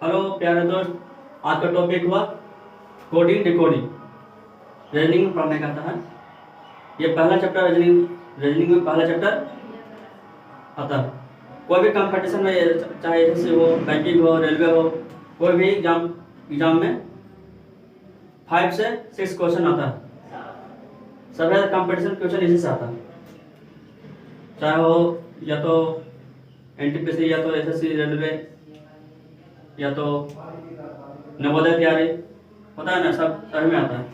Hello प्यारे दोस्त, आज का टॉपिक हुआ कोडिंग डिकोडिंग। रीजनिंग में पढ़ने का आता है। ये पहला चैप्टर रीजनिंग में पहला चैप्टर आता है। कोई भी कंपटीशन में, चाहे जैसे हो बैंकिंग हो, रेलवे हो, कोई भी एग्जाम में 5 से 6 क्वेश्चन आता है। सभी कंपटीशन क्वेश्चन इसी से आता है, चाहे हो या तो एनटीपीसी या तो एसएससी रेलवे या तो नवोदय तैयारी होता है ना, सब सही में आता है।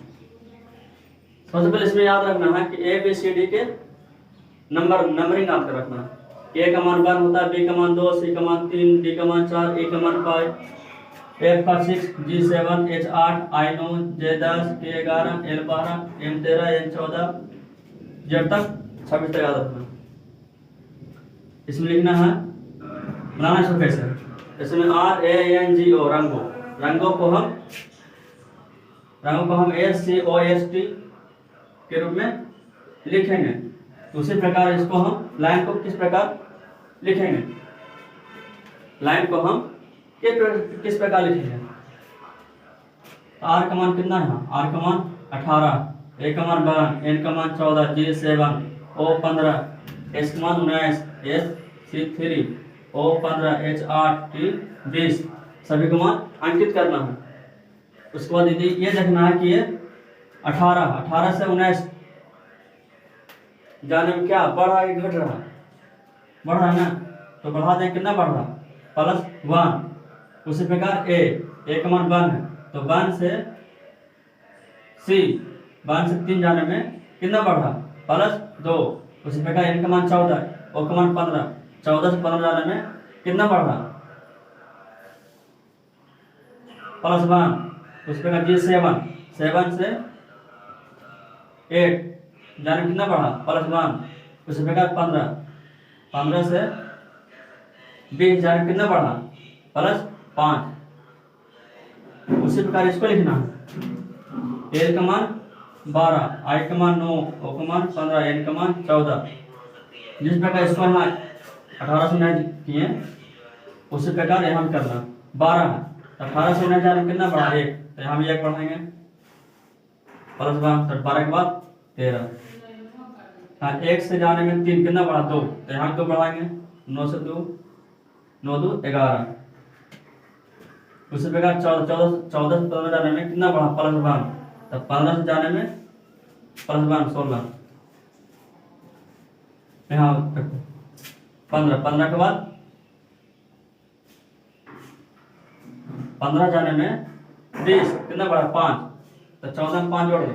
सबसे पहले इसमें याद रखना है कि ए बी सी डी के नंबरिंग याद कर रखना है। ए का मान 1 होता है, बी का मान 2, सी का मान 3, डी का मान 4, ए का मान 5, एफ का 6, जी 7, एच 8, आई 9, जे 10, के 11, एल 12, एम 13, एन 14, जेड तक 26 तक याद रखना। इसमें लिखना है, बनाना इसको कैसे। इसमें RANGO रंगों को हम SCOST के रूप में लिखेंगे। उसी प्रकार इसको हम लाइन को किस प्रकार लिखेंगे, लाइन को हम किस प्रकार लिखेंगे। R का मान कितना है, R का मान 18, A का मान 12, N का मान 14, G 7, O 15, S का मान 19, S C 3, O 15, H 8, T 20, सभी को मान अंकित करना है। उसके बाद ये देखना है कि ये 18 से 19 जाने में क्या बढ़ रहा है कि घट रहा है। बढ़ रहा है ना, तो बढ़ा दें, कितना बढ़ रहा है, +1। उसी प्रकार A का मान 1 है, तो 1 से C 1 से 3 जाने में कितना बढ़ रहा, +2। उसी प्रकार N का मान 14, O का मान 15, 14 से 15 जाने में कितना बढ़ रहा, +1। उस प्रकार G 7 से 8 जाने में कितना बढ़ा, +1। उसी प्रकार 15 से 20 जाने में कितना बढ़ा, +5। उसी प्रकार इसको लिखना है, L का मान 12, I का मान 9, O का मान 15, N का मान 14। जिस प्रकार इसको यहाँ 18 से 9 किए, उसी प्रकार यहाँ भी करना। 12 है, 18 से 9 जाने में कितना बढ़ा, 1, तो यहाँ भी 1 बढ़ाएंगे, +1। तो 12 के बाद 13। हाँ, 1 से जाने में 3 कितना बढ़ा, 2, तो यहाँ 2 बढ़ाएंगे, 9 से 2, 9 2 11। उसी प्रकार 14 से 15 जाने में कितना बढ़ा, +1। तो 15 से जाने में +1 16। यहाँ 15 के बाद 15 जाने में 20 कितना बढ़ा, 5। तो 14 में 5 जोड़ दो,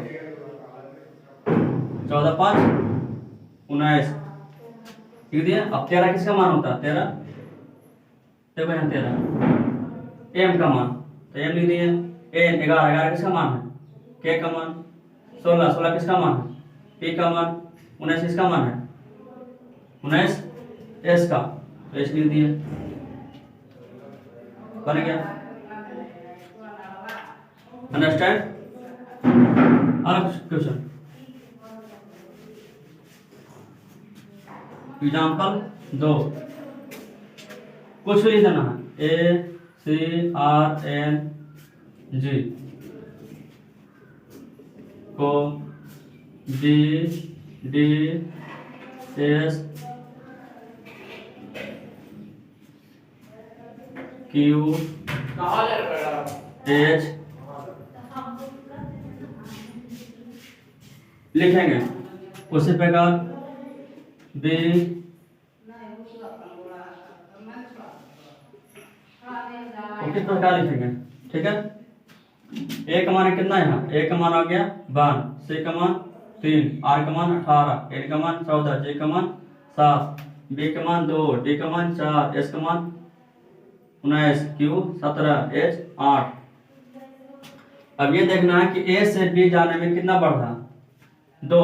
14 5 19। ठीक है। अब 13 किसका मान होता है, 13 देखो यहाँ 13 M का मान, तो M लिख दिए। N 11 किसका मान है, K का मान। 16 किसका मान है, P का मान। 19 किसका मान है, 19 S का, तो S लिख दिए, बन गया। अंडरस्टैंड। अगला क्वेश्चन, एग्जाम्पल 2, कुछ लिख देना है, ACRNG को DDS QH लिखेंगे। उसी प्रकार B किस प्रकार लिखेंगे, ठीक है। A का मान कितना है, यहाँ A का मान आ गया 1, C का मान 3, R का मान 18, N का मान 14, G का मान 7, B का मान 2, D का मान 4, S का मान 19, Q 17, H 8। अब ये देखना है कि A से B जाने में कितना बढ़ रहा, 2,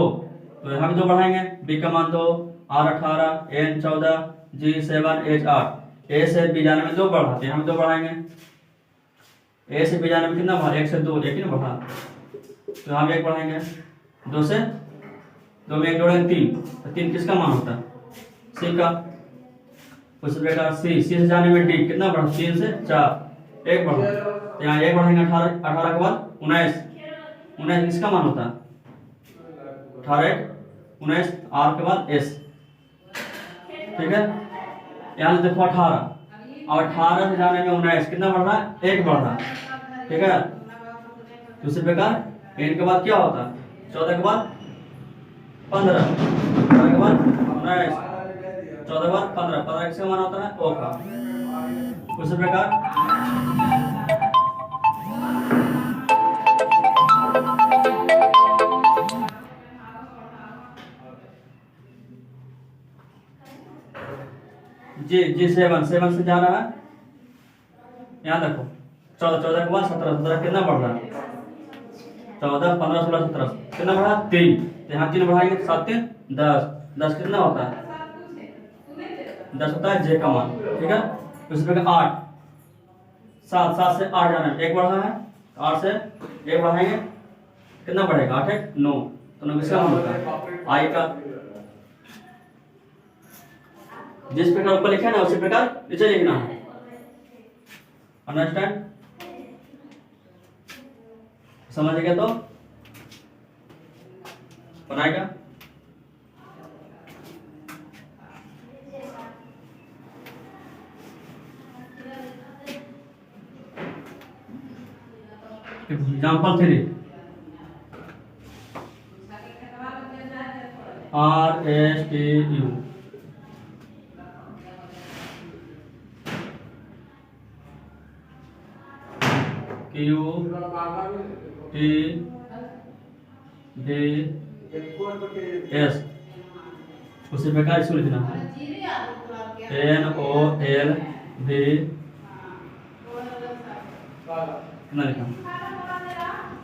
तो यहाँ भी 2 बढ़ाएंगे। B का मान 2, R 18, N 14, G 7, H 8। A से B जाने में 2 बढ़ा, तो यहाँ भी 2 बढ़ाएंगे। A से B जाने में कितना बढ़ा, 1 से 2, 1 ही ना बढ़ा, तो यहाँ भी 1 बढ़ाएंगे। 2 से 2 में 1 जोड़ेंगे 3, तो 3 किसका मान होता है, C का। उसी प्रकार C से जाने में D कितना बढ़ा, 3 से 4, एक बढ़ा, तो यहाँ एक बढ़ाएंगे 18, 18 के बाद 19, 19 किसका मान होता है? 18 19 आर के बाद एस, ठीक है। यहाँ से देखो 18 और 18 से जाने में 19 कितना बढ़ रहा है? एक बढ़ रहा है, ठीक है। दूसरे प्रकार एन के बाद क्या होता है? 14 के बाद 15, 15 के बाद 19, 14 के बाद 15, 15 किसका मान होता है? ओ का। उसी प्रकार G7 7 से जा रहा है, यहाँ देखो 14, 14 के बाद 17, 17 कितना बढ़ रहा है? 14, 15, 16, 17 कितना बढ़ा? 3, यहाँ 3 बढ़ाएंगे 7 3 10, 10 कितना होता है? 10 होता है जे का मान, ठीक है। उसी प्रकार 8, 7, 7 से 8 जाना है, एक बढ़ा है, 8 से एक बढ़ाएंगे कितना बढ़ेगा? 8 1 9, तो 9 किसका मान होता है? आई का। जिस प्रकार ऊपर लिखा है ना उसी प्रकार नीचे लिखना है, अंडरस्टैंड? समझ गया तो बनाएगा। एग्जाम्पल 3 RSTU QTVS, उसी प्रकार इसको लिखना है NOLV कितना लिखा?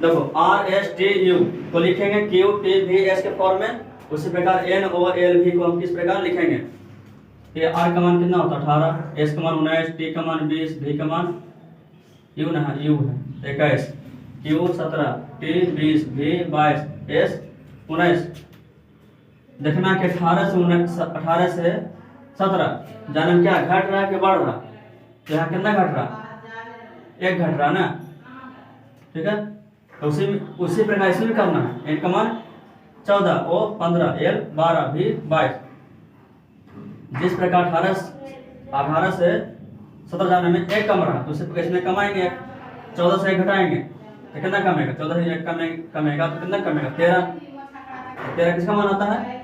देखो RSTU को लिखेंगे QTVS के फॉर्म में, उसी प्रकार NOLV को हम किस प्रकार लिखेंगे? ये R का मान कितना होता है? 18, S का मान 19, T का मान 20, V का मान U ना U है 21, Q 17, T 20, V 22, S 19। देखना कि 18 से 17 जाने में क्या घट रहा है कि बढ़ रहा? तो यहाँ कितना घट रहा? एक घट रहा ना, ठीक है। तो उसी प्रकार इसमें भी करना है। एन का मान 14, O 15, L 12, V 22। जिस प्रकार 18 से 17 जाने में एक कम रहा, तो उसी प्रकार इसमें कमाएंगे 14 से 1 घटाएंगे तो कितना कमेगा? 14 से 1 कमेगा तो कितना कमेगा? 13। 13 किसका मान आता है?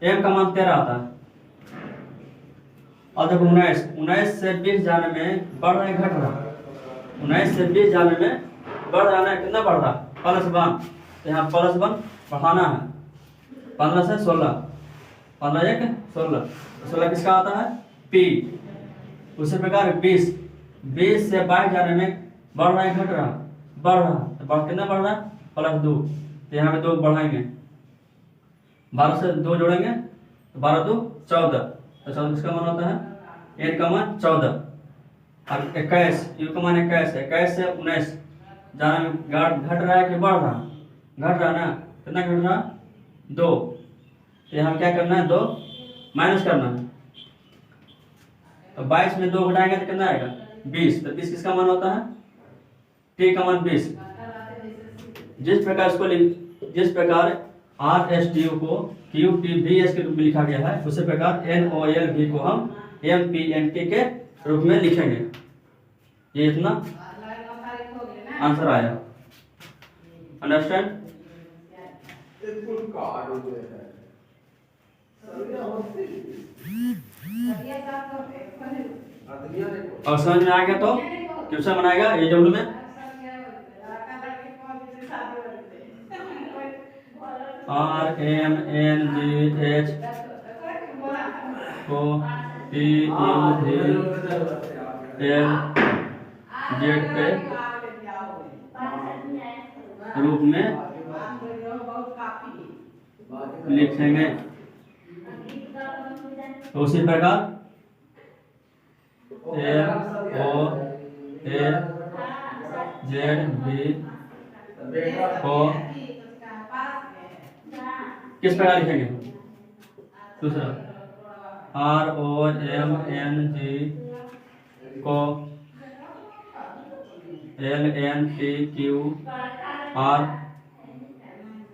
एम का मान 13 आता है। और देखो 19 से 20 जाने में बढ़ रहा है घट रहा? 19 से 20 जाने में बढ़ जाना है, कितना बढ़ रहा? +1, तो यहाँ +1 बढ़ाना है। 15 से 16, 15 1 16, 16 किसका आता है? P। उसी प्रकार 20 से 22 जाने में बढ़ रहा है घट रहा? बढ़ रहा, तो बढ़ कितना बढ़ रहा? +2, तो यहाँ पे 2 बढ़ाएंगे, 12 से 2 जोड़ेंगे तो 12 2 14, तो 14 किसका मान होता है? एन का मान 14। और 21, यू का मान 21, 21 से 19 जाने में घट रहा है कि बढ़ रहा? घट रहा ना, कितना घट रहा? 2, तो यहाँ क्या करना है? 2 माइनस करना है, तो 22 में 2 घटाएंगे तो कितना आएगा? 20, तो 20 किसका मान होता है? टी का मान 20। जिस प्रकार RSTU को QTVS के रूप में लिखा गया है, उसी प्रकार NOLV को हम MPNT के रूप में लिखेंगे। ये इतना आंसर आया, अंडरस्टैंड? और समझ में आ गया तो ट्यूशन बनाएगा AW में। RMNGH को TUVL Z पे रूप में लिखेंगे। तो उसी प्रकार MOAZB को किस प्रकार लिखेंगे? दूसरा ROMNG को L N P Q R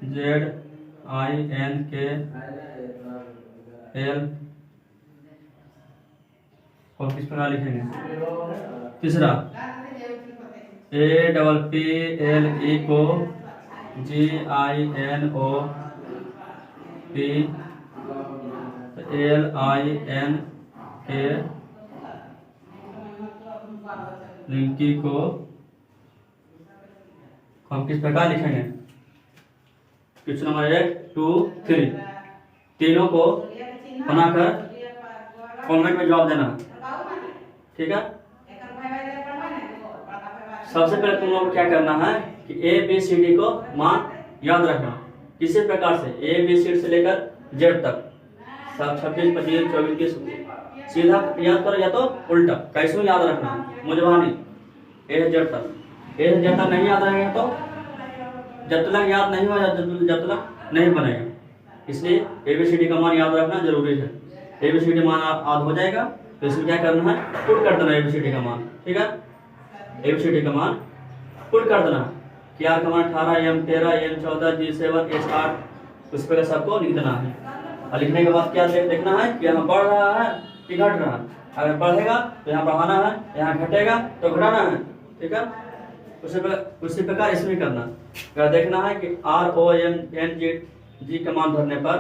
Z I N K L को किस प्रकार लिखेंगे। तीसरा A double P L E को G I N O P L I N K लिंकी को हम किस प्रकार लिखेंगे। क्वेश्चन नंबर 1, 2, 3 तीनों को बनाकर कमेंट में जवाब देना, ठीक है। सबसे पहले तुम लोग को क्या करना है कि ए बी सी डी को मान याद रखना। किसी प्रकार से ए बी सी डी से लेकर जेड तक सब 26, 25, 24, 30 सीधा याद करो या तो उल्टा, कैसे याद रखना मुझवानी ए से जेड तक। ए से जेड तक नहीं याद रहेगा तो जब तक याद नहीं होगा जब तक नहीं बनेगा। इसलिए ABCD का मान याद रखना जरूरी है। ABCD मान याद हो जाएगा तो इसमें क्या करना है, पुट कर देना ABCD का मान, ठीक है। ABCD का मान पुट कर देना। क्या का मान 18, M 13, N 14, G 7, H 8 उस पर सबको लिख देना है। और लिखने के बाद क्या देखना है कि यहाँ बढ़ रहा है कि घट रहा है। अगर बढ़ेगा तो यहाँ बढ़ाना है, यहाँ घटेगा तो घटाना है, ठीक है। उसी प्रकार इसमें करना। अगर देखना है कि ROMNG का मान धरने पर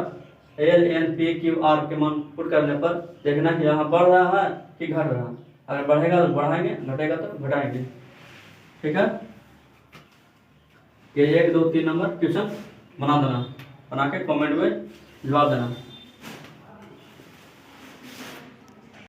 LNPQR के मान पुट करने पर देखना कि यहाँ बढ़ रहा है कि घट रहा है। अगर बढ़ेगा तो बढ़ाएंगे, घटेगा तो घटाएंगे, ठीक है। ये 1, 2, 3 नंबर क्वेश्चन बना देना, बना के कमेंट में जवाब देना।